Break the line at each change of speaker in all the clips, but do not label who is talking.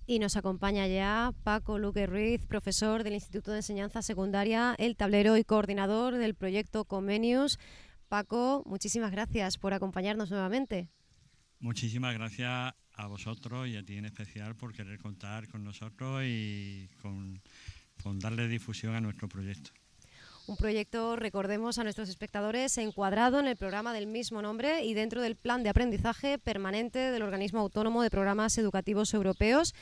Y nos acompaña ya Paco Luque Ruiz, profesor del Instituto de Enseñanza Secundaria El Tablero y coordinador del proyecto Comenius. Paco, muchísimas gracias por acompañarnos nuevamente.
Muchísimas gracias a vosotros y a ti en especial por querer contar con nosotros y con darle difusión a nuestro proyecto.
Un proyecto, recordemos a nuestros espectadores, encuadrado en el programa del mismo nombre y dentro del plan de aprendizaje permanente del Organismo Autónomo de Programas Educativos Europeos.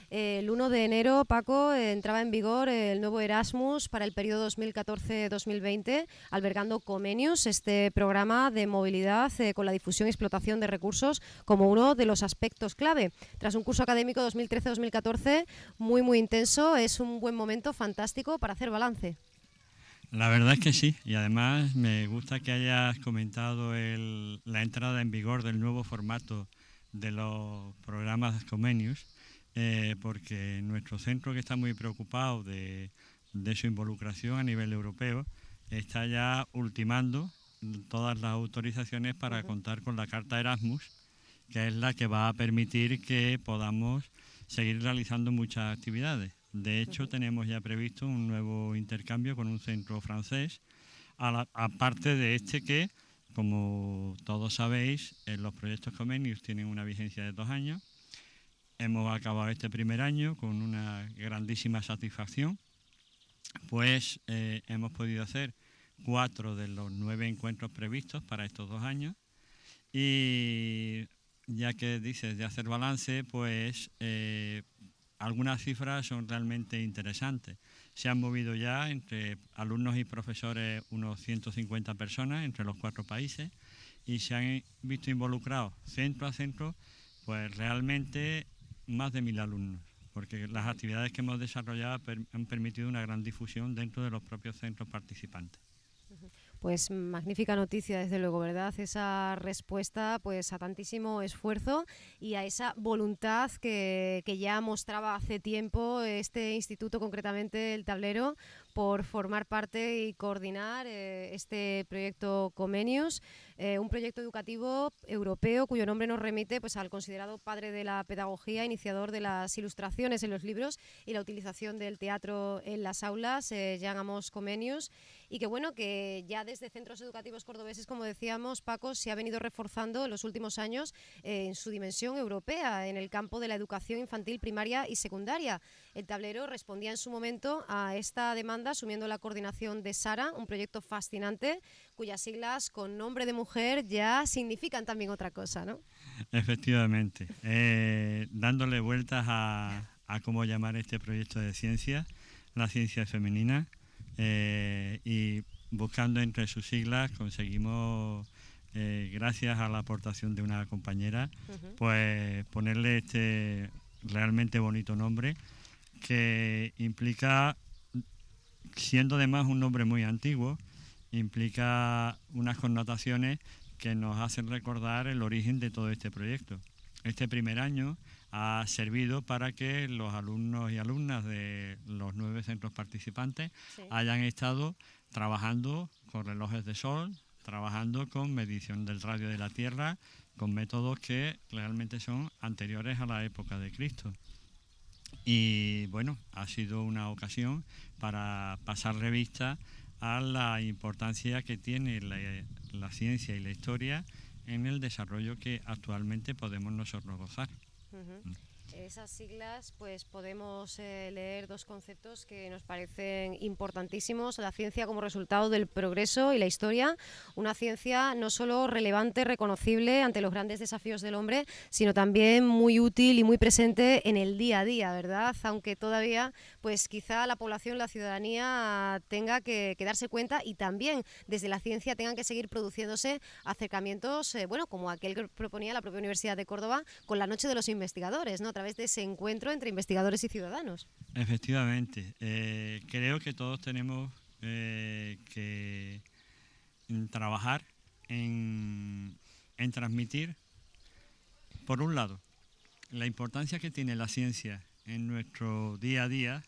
El 1 de enero, Paco, entraba en vigor el nuevo Erasmus para el periodo 2014-2020, albergando Comenius, este programa de movilidad con la difusión y explotación de recursos como uno de los aspectos clave. Tras un curso académico 2013-2014 muy intenso, es un buen momento fantástico para hacer balance.
La verdad es que sí, y además me gusta que hayas comentado la entrada en vigor del nuevo formato de los programas Comenius, porque nuestro centro, que está muy preocupado de su involucración a nivel europeo, está ya ultimando todas las autorizaciones para contar con la Carta Erasmus, que es la que va a permitir que podamos seguir realizando muchas actividades. De hecho, tenemos ya previsto un nuevo intercambio con un centro francés, aparte de este que, como todos sabéis, los proyectos Comenius tienen una vigencia de 2 años. Hemos acabado este primer año con una grandísima satisfacción, pues hemos podido hacer 4 de los 9 encuentros previstos para estos 2 años. Y ya que dices de hacer balance, pues algunas cifras son realmente interesantes. Se han movido ya entre alumnos y profesores unos 150 personas entre los 4 países y se han visto involucrados centro a centro pues realmente más de 1000 alumnos, porque las actividades que hemos desarrollado han permitido una gran difusión dentro de los propios centros participantes.
Pues magnífica noticia, desde luego, ¿verdad? Esa respuesta pues a tantísimo esfuerzo y a esa voluntad que ya mostraba hace tiempo este instituto, concretamente el Tablero, por formar parte y coordinar este proyecto Comenius, un proyecto educativo europeo cuyo nombre nos remite pues al considerado padre de la pedagogía, iniciador de las ilustraciones en los libros y la utilización del teatro en las aulas, Jan Amos Comenius, y que bueno, que ya desde centros educativos cordobeses, como decíamos, Paco, se ha venido reforzando en los últimos años en su dimensión europea, en el campo de la educación infantil, primaria y secundaria. El Tablero respondía en su momento a esta demanda asumiendo la coordinación de Sara, un proyecto fascinante cuyas siglas con nombre de mujer ya significan también otra cosa, ¿no?
Efectivamente, dándole vueltas a cómo llamar este proyecto de ciencia, la ciencia femenina, y buscando entre sus siglas conseguimos, gracias a la aportación de una compañera, pues ponerle este realmente bonito nombre que implica, siendo además un nombre muy antiguo, implica unas connotaciones que nos hacen recordar el origen de todo este proyecto. Este primer año ha servido para que los alumnos y alumnas de los 9 centros participantes hayan estado trabajando con relojes de sol, trabajando con medición del radio de la Tierra, con métodos que realmente son anteriores a la época de Cristo. Y bueno, ha sido una ocasión para pasar revista a la importancia que tiene la ciencia y la historia en el desarrollo que actualmente podemos nosotros gozar.
En esas siglas pues podemos leer dos conceptos que nos parecen importantísimos: la ciencia como resultado del progreso y la historia, una ciencia no solo relevante, reconocible ante los grandes desafíos del hombre, sino también muy útil y muy presente en el día a día, ¿verdad? Aunque todavía pues quizá la población, la ciudadanía tenga que darse cuenta, y también desde la ciencia tengan que seguir produciéndose acercamientos, bueno, como aquel que proponía la propia Universidad de Córdoba con la Noche de los Investigadores, ¿no? A través de ese encuentro entre investigadores y ciudadanos.
Efectivamente, creo que todos tenemos que trabajar en transmitir, por un lado, la importancia que tiene la ciencia en nuestro día a día,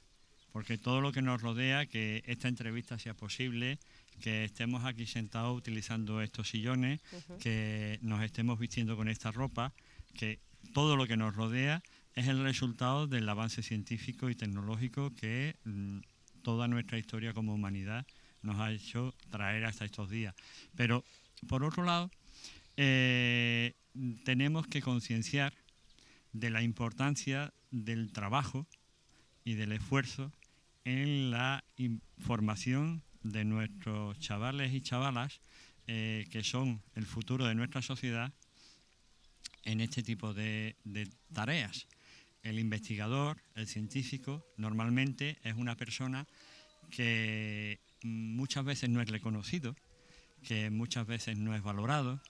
porque todo lo que nos rodea, que esta entrevista sea posible, que estemos aquí sentados utilizando estos sillones, que nos estemos vistiendo con esta ropa, que todo lo que nos rodea es el resultado del avance científico y tecnológico que toda nuestra historia como humanidad nos ha hecho traer hasta estos días. Pero, por otro lado, tenemos que concienciar de la importancia del trabajo y del esfuerzo en la formación de nuestros chavales y chavalas, que son el futuro de nuestra sociedad, en este tipo de tareas. El investigador, el científico, normalmente es una persona que muchas veces no es reconocido, que muchas veces no es valorado,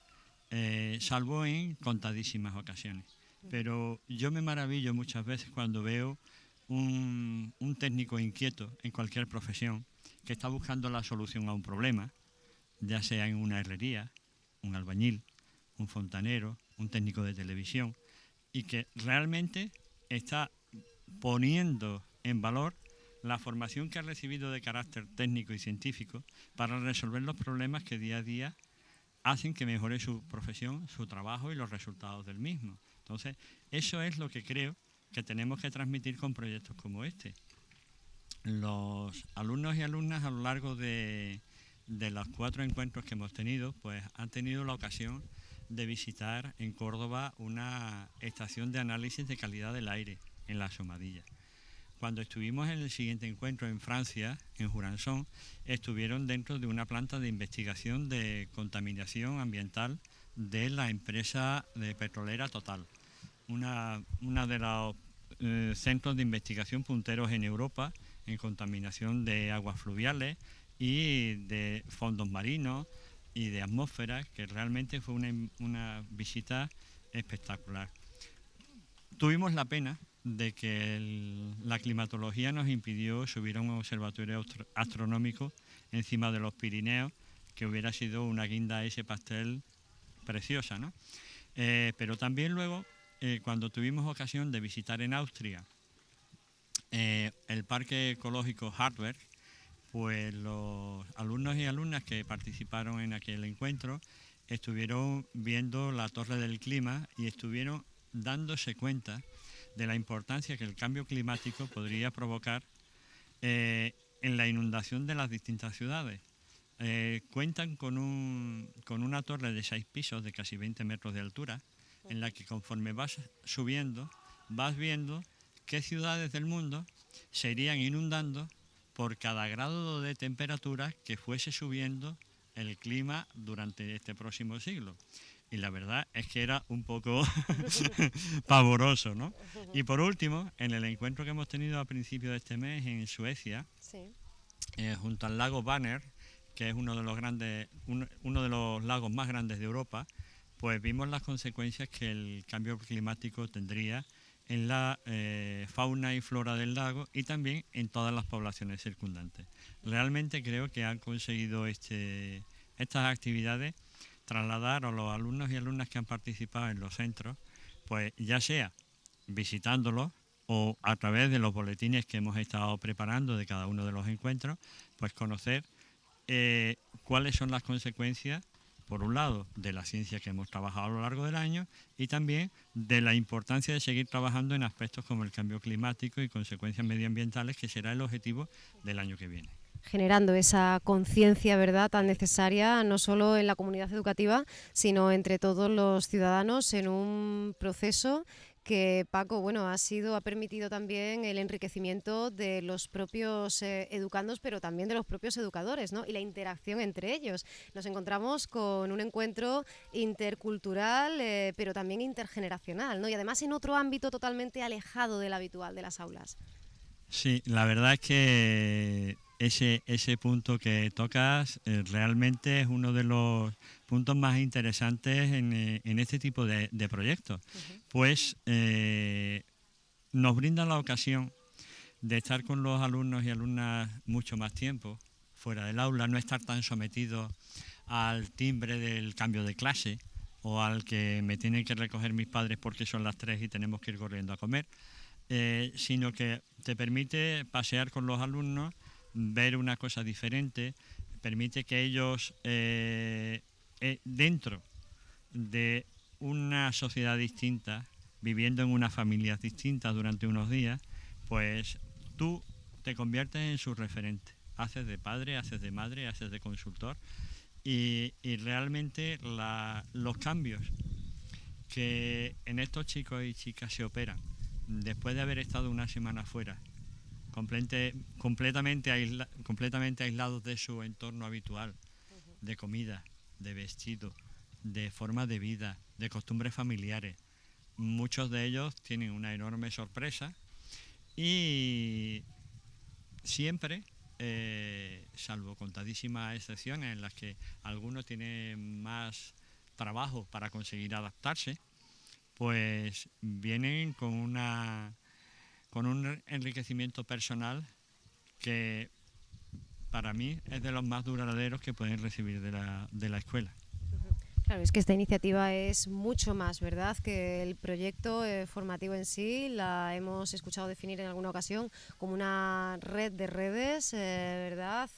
salvo en contadísimas ocasiones. Pero yo me maravillo muchas veces cuando veo un técnico inquieto en cualquier profesión que está buscando la solución a un problema, ya sea en una herrería, un albañil, un fontanero, un técnico de televisión, y que realmente está poniendo en valor la formación que ha recibido de carácter técnico y científico para resolver los problemas que día a día hacen que mejore su profesión, su trabajo y los resultados del mismo. Entonces, eso es lo que creo que tenemos que transmitir con proyectos como este. Los alumnos y alumnas a lo largo de los 4 encuentros que hemos tenido, pues han tenido la ocasión de visitar en Córdoba una estación de análisis de calidad del aire en La Somadilla. Cuando estuvimos en el siguiente encuentro en Francia, en Jurançon, estuvieron dentro de una planta de investigación de contaminación ambiental de la empresa petrolera Total, una de los centros de investigación punteros en Europa en contaminación de aguas fluviales y de fondos marinos y de atmósfera, que realmente fue una visita espectacular. Tuvimos la pena de que la climatología nos impidió subir a un observatorio astronómico encima de los Pirineos, que hubiera sido una guinda a ese pastel preciosa, ¿no? Pero también luego, cuando tuvimos ocasión de visitar en Austria el parque ecológico Hartberg, pues los alumnos y alumnas que participaron en aquel encuentro estuvieron viendo la Torre del Clima y estuvieron dándose cuenta de la importancia que el cambio climático podría provocar en la inundación de las distintas ciudades. Cuentan con una torre de 6 pisos de casi 20 metros de altura, en la que conforme vas subiendo, vas viendo qué ciudades del mundo se irían inundando por cada grado de temperatura que fuese subiendo el clima durante este próximo siglo. Y la verdad es que era un poco pavoroso, ¿no? Y por último, en el encuentro que hemos tenido a principios de este mes en Suecia, sí, junto al lago Banner, que es uno de los lagos más grandes de Europa, pues vimos las consecuencias que el cambio climático tendría en la fauna y flora del lago y también en todas las poblaciones circundantes. Realmente creo que han conseguido estas actividades trasladar a los alumnos y alumnas que han participado en los centros, pues ya sea visitándolos o a través de los boletines que hemos estado preparando de cada uno de los encuentros, pues conocer cuáles son las consecuencias, por un lado, de la ciencia que hemos trabajado a lo largo del año y también de la importancia de seguir trabajando en aspectos como el cambio climático y consecuencias medioambientales, que será el objetivo del año que viene.
Generando esa conciencia, ¿verdad?, tan necesaria, no solo en la comunidad educativa, sino entre todos los ciudadanos en un proceso que, Paco, bueno, ha permitido también el enriquecimiento de los propios educandos, pero también de los propios educadores, ¿no? Y la interacción entre ellos. Nos encontramos con un encuentro intercultural, pero también intergeneracional, ¿no? Y además en otro ámbito totalmente alejado del habitual de las aulas.
Sí, la verdad es que ese punto que tocas realmente es uno de los puntos más interesantes en este tipo de proyectos. Pues nos brinda la ocasión de estar con los alumnos y alumnas mucho más tiempo fuera del aula, no estar tan sometidos al timbre del cambio de clase o al que me tienen que recoger mis padres porque son las 3 y tenemos que ir corriendo a comer. Sino que te permite pasear con los alumnos, ver una cosa diferente, permite que ellos, dentro de una sociedad distinta, viviendo en unas familias distintas durante unos días, pues tú te conviertes en su referente. Haces de padre, haces de madre, haces de consultor y realmente los cambios que en estos chicos y chicas se operan después de haber estado una semana fuera, completamente aislados de su entorno habitual, de comida, de vestido, de forma de vida, de costumbres familiares. Muchos de ellos tienen una enorme sorpresa y siempre, salvo contadísimas excepciones en las que algunos tienen más trabajo para conseguir adaptarse, pues vienen con un enriquecimiento personal que para mí es de los más duraderos que pueden recibir de la escuela.
Claro, es que esta iniciativa es mucho más, ¿verdad?, que el proyecto formativo en sí. La hemos escuchado definir en alguna ocasión como una red de redes, ¿verdad?,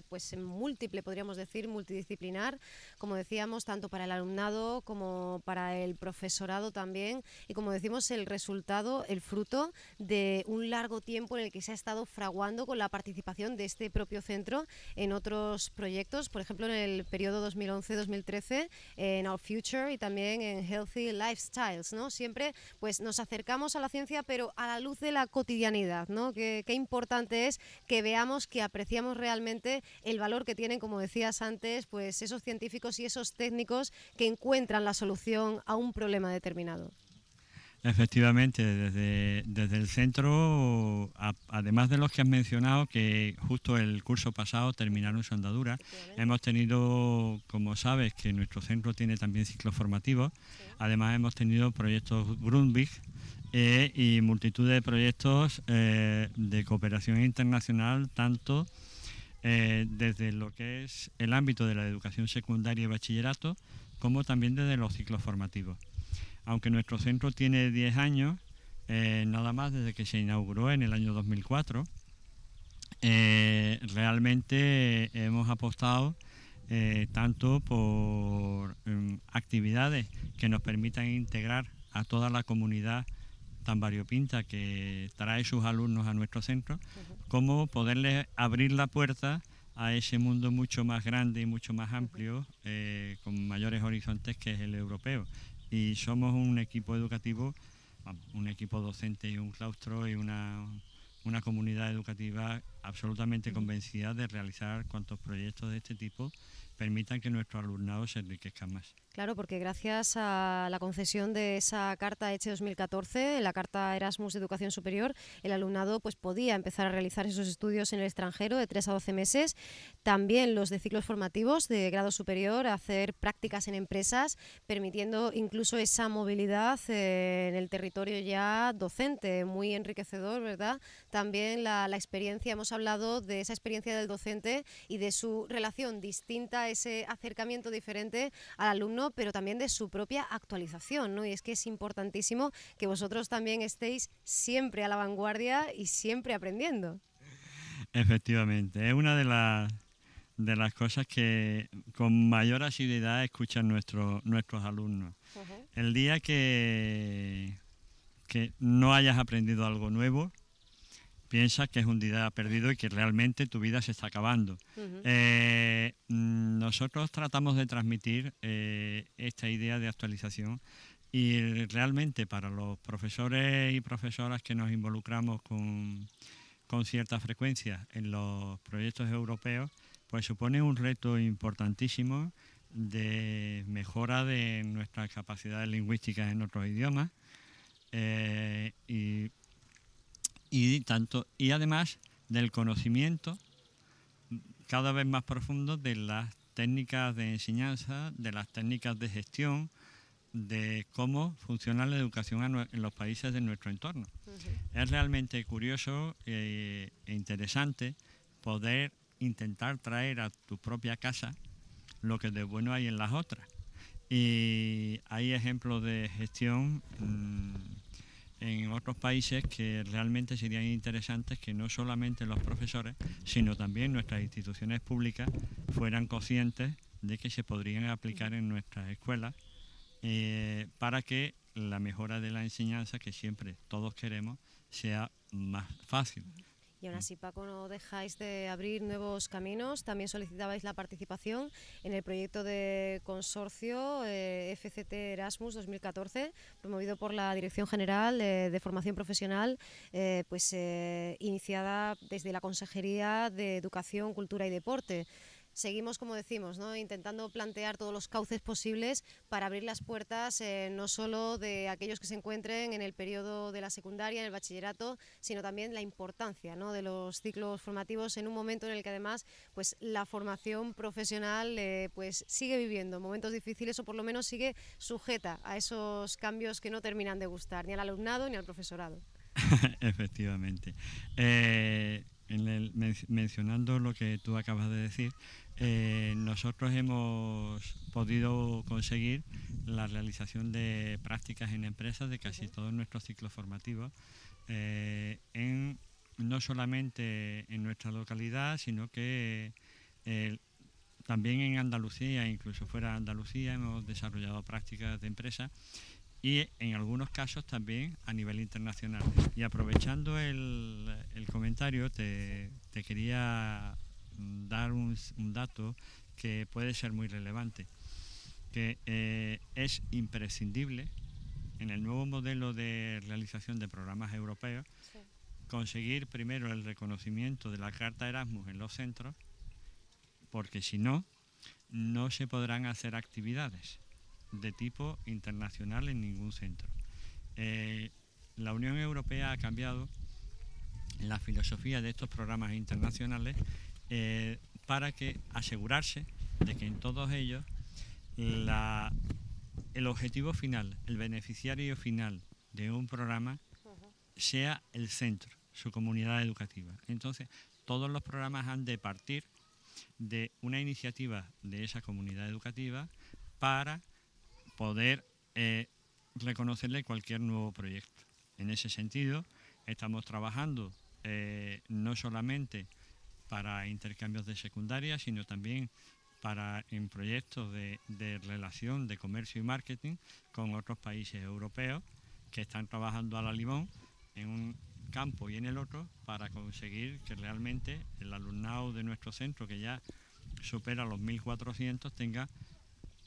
pues múltiple, podríamos decir, multidisciplinar, como decíamos, tanto para el alumnado como para el profesorado también. Y como decimos, el resultado, el fruto de un largo tiempo en el que se ha estado fraguando con la participación de este propio centro en otros proyectos, por ejemplo, en el periodo 2011-2013, en Our Future y también en Healthy Lifestyles, ¿no? Siempre pues nos acercamos a la ciencia, pero a la luz de la cotidianidad, ¿no? Qué importante es que veamos, que apreciamos realmente el valor que tienen, como decías antes, pues esos científicos y esos técnicos que encuentran la solución a un problema determinado.
Efectivamente, desde el centro, además de los que has mencionado, que justo el curso pasado terminaron su andadura, hemos tenido, como sabes, que nuestro centro tiene también ciclos formativos. Sí. Además hemos tenido proyectos Grundtvig y multitud de proyectos de cooperación internacional, tanto desde lo que es el ámbito de la educación secundaria y bachillerato, como también desde los ciclos formativos. Aunque nuestro centro tiene 10 años, nada más desde que se inauguró en el año 2004, realmente hemos apostado tanto por actividades que nos permitan integrar a toda la comunidad tan variopinta que trae sus alumnos a nuestro centro, como poderles abrir la puerta a ese mundo mucho más grande y mucho más amplio, con mayores horizontes, que es el europeo. Y somos un equipo educativo, un equipo docente y un claustro y una comunidad educativa absolutamente convencida de realizar cuantos proyectos de este tipo permitan que nuestro alumnado se enriquezca más.
Claro, porque gracias a la concesión de esa Carta ECHE 2014, la Carta Erasmus de Educación Superior, el alumnado pues podía empezar a realizar esos estudios en el extranjero de 3 a 12 meses. También los de ciclos formativos de grado superior, hacer prácticas en empresas, permitiendo incluso esa movilidad en el territorio ya docente, muy enriquecedor, ¿verdad? También la experiencia, hemos hablado de esa experiencia del docente y de su relación distinta, ese acercamiento diferente al alumno, pero también de su propia actualización, ¿no? Y es que es importantísimo que vosotros también estéis siempre a la vanguardia y siempre aprendiendo.
Efectivamente, es una de las cosas que con mayor asiduidad escuchan nuestros alumnos. El día que no hayas aprendido algo nuevo, piensas que es un día perdido y que realmente tu vida se está acabando. Nosotros tratamos de transmitir esta idea de actualización, y realmente para los profesores y profesoras que nos involucramos con cierta frecuencia en los proyectos europeos, pues supone un reto importantísimo de mejora de nuestras capacidades lingüísticas en otros idiomas, y además del conocimiento cada vez más profundo de las técnicas de enseñanza, de las técnicas de gestión, de cómo funciona la educación en los países de nuestro entorno. Es realmente curioso e interesante poder intentar traer a tu propia casa lo que de bueno hay en las otras. Y hay ejemplos de gestión en otros países que realmente serían interesantes que no solamente los profesores, sino también nuestras instituciones públicas fueran conscientes de que se podrían aplicar en nuestras escuelas para que la mejora de la enseñanza, que siempre todos queremos, sea más fácil.
Y aún así, Paco, no dejáis de abrir nuevos caminos. También solicitabais la participación en el proyecto de consorcio FCT Erasmus 2014, promovido por la Dirección General de Formación Profesional, iniciada desde la Consejería de Educación, Cultura y Deporte. Seguimos, como decimos, ¿no?, intentando plantear todos los cauces posibles para abrir las puertas no solo de aquellos que se encuentren en el periodo de la secundaria, en el bachillerato, sino también la importancia, ¿no?, de los ciclos formativos en un momento en el que además pues la formación profesional pues sigue viviendo momentos difíciles, o por lo menos sigue sujeta a esos cambios que no terminan de gustar ni al alumnado ni al profesorado.
Efectivamente. Mencionando lo que tú acabas de decir, nosotros hemos podido conseguir la realización de prácticas en empresas de casi todos nuestros ciclos formativos, no solamente en nuestra localidad, sino que también en Andalucía, incluso fuera de Andalucía, hemos desarrollado prácticas de empresas, y en algunos casos también a nivel internacional. Y aprovechando el comentario, te quería dar un dato que puede ser muy relevante, que es imprescindible en el nuevo modelo de realización de programas europeos conseguir primero el reconocimiento de la Carta Erasmus en los centros, porque si no, no se podrán hacer actividades de tipo internacional en ningún centro. La Unión Europea ha cambiado la filosofía de estos programas internacionales para asegurarse de que en todos ellos el objetivo final, el beneficiario final de un programa sea el centro, su comunidad educativa. Entonces, todos los programas han de partir de una iniciativa de esa comunidad educativa para poder reconocerle cualquier nuevo proyecto. En ese sentido, estamos trabajando no solamente para intercambios de secundaria, sino también en proyectos de relación de comercio y marketing con otros países europeos que están trabajando a la limón en un campo y en el otro para conseguir que realmente el alumnado de nuestro centro, que ya supera los 1.400, tenga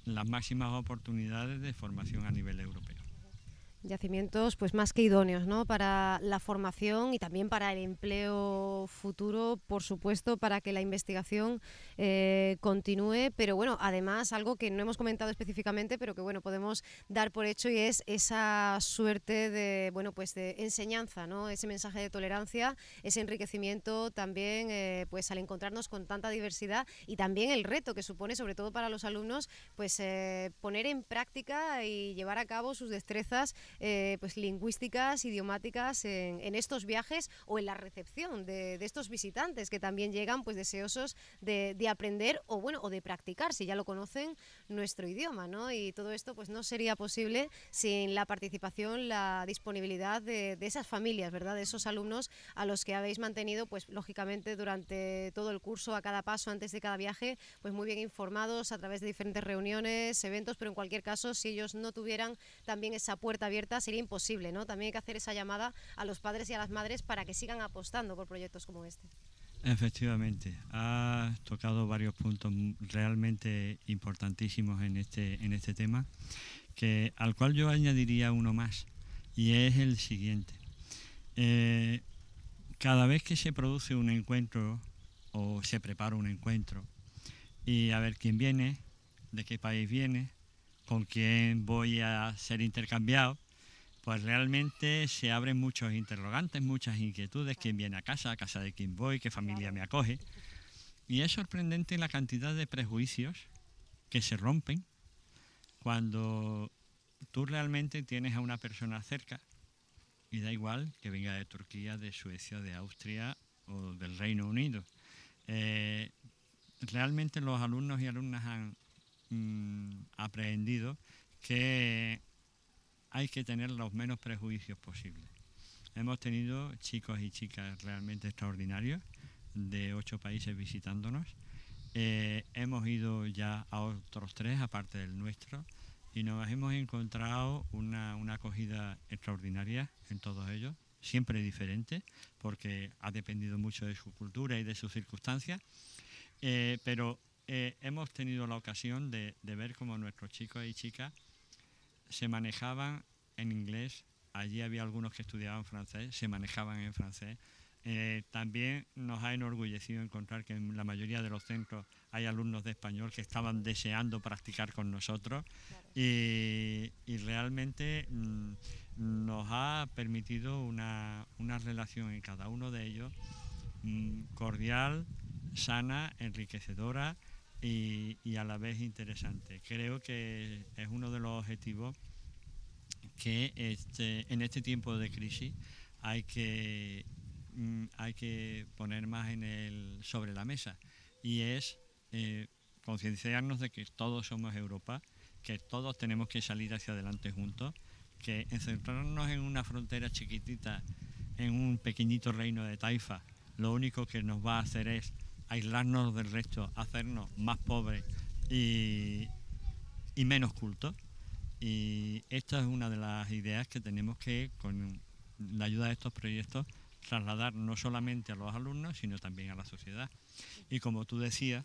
las máximas oportunidades de formación a nivel europeo.
Yacimientos pues más que idóneos, ¿no?, para la formación y también para el empleo futuro, por supuesto, para que la investigación continúe, pero bueno, además algo que no hemos comentado específicamente, pero que bueno, podemos dar por hecho, y es esa suerte de, bueno, pues de enseñanza, ¿no?, ese mensaje de tolerancia, ese enriquecimiento también pues al encontrarnos con tanta diversidad, y también el reto que supone, sobre todo para los alumnos, pues poner en práctica y llevar a cabo sus destrezas pues lingüísticas, idiomáticas en estos viajes, o en la recepción de estos visitantes que también llegan pues deseosos de aprender o bueno, o de practicar, si ya lo conocen, nuestro idioma, ¿no? Y todo esto pues no sería posible sin la participación, la disponibilidad de esas familias, ¿verdad?, de esos alumnos a los que habéis mantenido pues lógicamente durante todo el curso, a cada paso, antes de cada viaje, pues muy bien informados a través de diferentes reuniones, eventos, pero en cualquier caso, si ellos no tuvieran también esa puerta abierta, sería imposible, ¿no? También hay que hacer esa llamada a los padres y a las madres para que sigan apostando por proyectos como este.
Efectivamente, has tocado varios puntos realmente importantísimos en este tema, al cual yo añadiría uno más, y es el siguiente. Cada vez que se produce un encuentro o se prepara un encuentro, y a ver quién viene, de qué país viene, con quién voy a ser intercambiado, pues realmente se abren muchos interrogantes, muchas inquietudes: quién viene a casa de quién voy, qué familia me acoge. Y es sorprendente la cantidad de prejuicios que se rompen cuando tú realmente tienes a una persona cerca, y da igual que venga de Turquía, de Suecia, de Austria o del Reino Unido. Realmente los alumnos y alumnas han aprendido que hay que tener los menos prejuicios posibles. Hemos tenido chicos y chicas realmente extraordinarios de 8 países visitándonos. Hemos ido ya a otros 3, aparte del nuestro, y nos hemos encontrado una acogida extraordinaria en todos ellos, siempre diferente, porque ha dependido mucho de su cultura y de sus circunstancias, pero hemos tenido la ocasión de ver cómo nuestros chicos y chicas se manejaban en inglés. Allí había algunos que estudiaban francés, se manejaban en francés. También nos ha enorgullecido encontrar que en la mayoría de los centros hay alumnos de español que estaban deseando practicar con nosotros, y realmente nos ha permitido una relación en cada uno de ellos cordial, sana, enriquecedora y a la vez interesante. Creo que es uno de los objetivos que en este tiempo de crisis hay que poner más sobre la mesa, y es concienciarnos de que todos somos Europa, que todos tenemos que salir hacia adelante juntos, que encerrarnos en una frontera chiquitita, en un pequeñito reino de taifa, lo único que nos va a hacer es aislarnos del resto, hacernos más pobres y menos cultos. Y esta es una de las ideas que tenemos que, con la ayuda de estos proyectos, trasladar no solamente a los alumnos, sino también a la sociedad. Y como tú decías,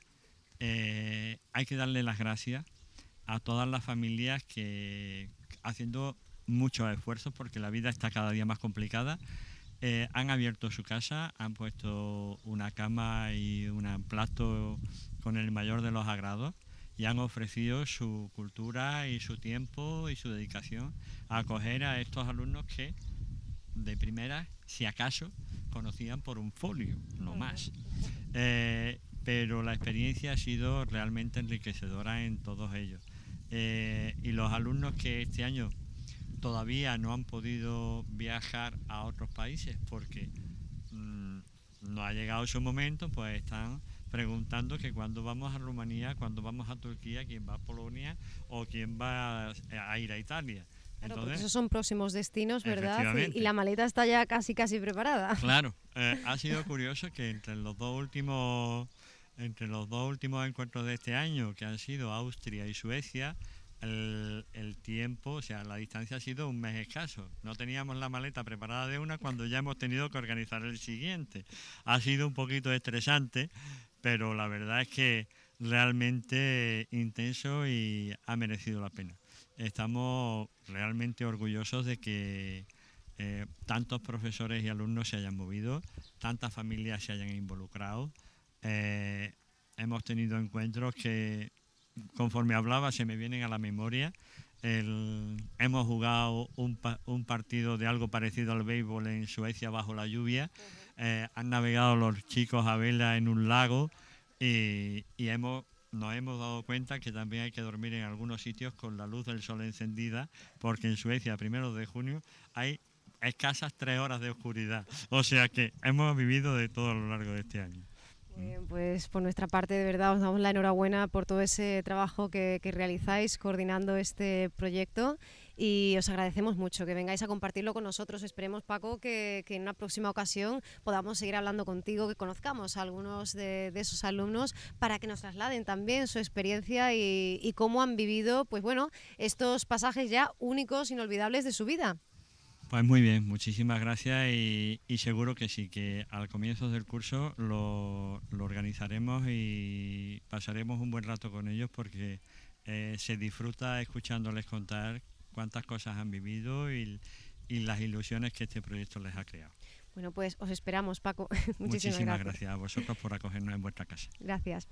hay que darle las gracias a todas las familias que, haciendo muchos esfuerzos, porque la vida está cada día más complicada, han abierto su casa, han puesto una cama y un plato con el mayor de los agrados, y han ofrecido su cultura y su tiempo y su dedicación a acoger a estos alumnos que de primera, si acaso, conocían por un folio, no más. Pero la experiencia ha sido realmente enriquecedora en todos ellos. Y los alumnos que este año todavía no han podido viajar a otros países porque no ha llegado su momento, pues están preguntando que cuándo vamos a Rumanía, cuándo vamos a Turquía, quién va a Polonia o quién va a ir a Italia.
Claro, porque esos son próximos destinos, ¿verdad? Y la maleta está ya casi preparada.
Claro, ha sido curioso que entre los dos últimos encuentros de este año, que han sido Austria y Suecia, el tiempo, o sea, la distancia ha sido un mes escaso. No teníamos la maleta preparada de una cuando ya hemos tenido que organizar el siguiente. Ha sido un poquito estresante, pero la verdad es que realmente intenso y ha merecido la pena. Estamos realmente orgullosos de que tantos profesores y alumnos se hayan movido, tantas familias se hayan involucrado. Hemos tenido encuentros que, conforme hablaba, se me vienen a la memoria. Hemos jugado un partido de algo parecido al béisbol en Suecia bajo la lluvia. Han navegado los chicos a vela en un lago y nos hemos dado cuenta que también hay que dormir en algunos sitios con la luz del sol encendida, porque en Suecia, 1 de junio, hay escasas 3 horas de oscuridad. O sea que hemos vivido de todo a lo largo de este año.
Pues por nuestra parte, de verdad, os damos la enhorabuena por todo ese trabajo que realizáis coordinando este proyecto, y os agradecemos mucho que vengáis a compartirlo con nosotros. Esperemos, Paco, que en una próxima ocasión podamos seguir hablando contigo, que conozcamos a algunos de esos alumnos para que nos trasladen también su experiencia y cómo han vivido, pues bueno, estos pasajes ya únicos, inolvidables de su vida.
Pues muy bien, muchísimas gracias, y seguro que sí, que al comienzo del curso lo organizaremos y pasaremos un buen rato con ellos, porque se disfruta escuchándoles contar cuántas cosas han vivido y las ilusiones que este proyecto les ha creado.
Bueno, pues os esperamos, Paco.
Muchísimas gracias a vosotros por acogernos en vuestra casa.
Gracias.